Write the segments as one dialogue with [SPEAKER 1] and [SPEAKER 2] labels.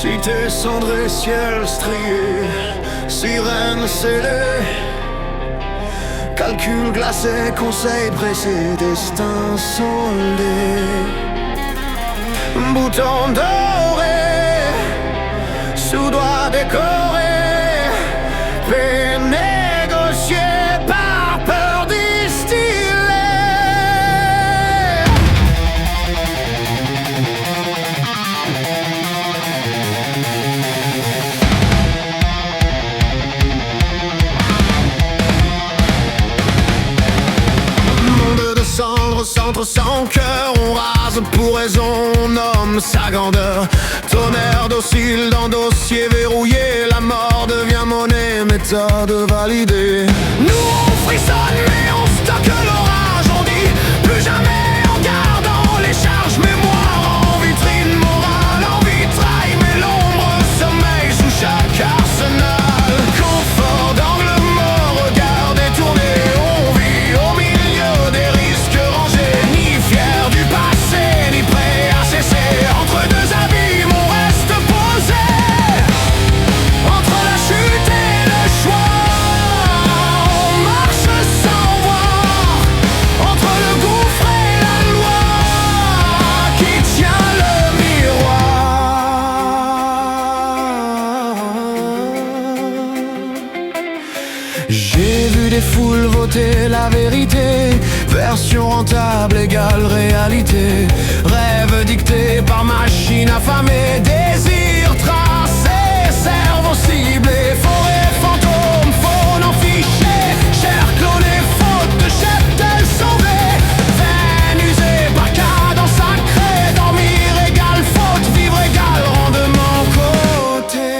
[SPEAKER 1] Cité cendrée, ciel strié, sirène scellée, calcul glacé, conseil pressé, destin soldé, bouton doré, sous-doigt décoré, paix négociée par peur distillée. Centre sans cœur, on rase pour raison, on nomme sa grandeur. Tonnerre docile dans dossier verrouillé, la mort devient monnaie, méthode validée. Nous on frissonne mais on stocke l'orage, on dit plus jamais en gardant les charges mémoire. En vitrine morale, en vitrail, mais l'ombre sommeille sous chaque arsenal. Confort d'angle mort, regard détourné, on vit au milieu des risques rangés. Ni fier du passé, ni prêt à cesser. Entre deux abîmes, on reste posé. Entre la chute et le choix, on marche sans voir. Entre le gouffre et la loi, qui tient le miroir. J'ai vu des foules voter la vérité, version rentable égale réalité. Rêve dicté par machine affamée, désir tracé, cerveau ciblé. Forêt fantôme, faune en fichier, chair clonée, faute de cheptel sauvé. Veine usée par cadence sacrée, dormir égale faute, vivre égale rendement coté.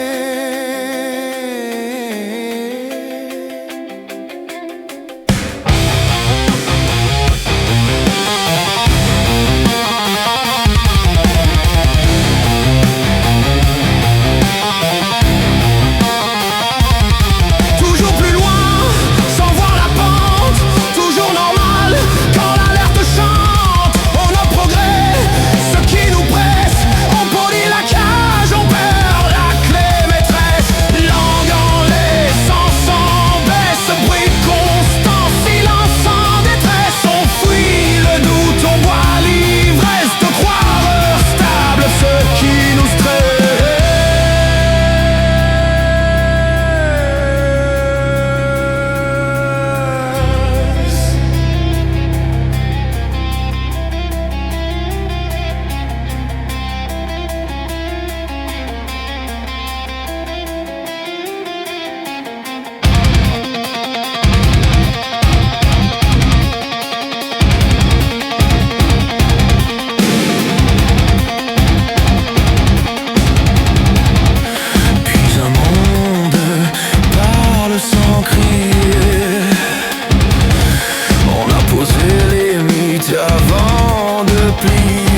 [SPEAKER 1] Sans crier, on a posé les mythes avant de plier.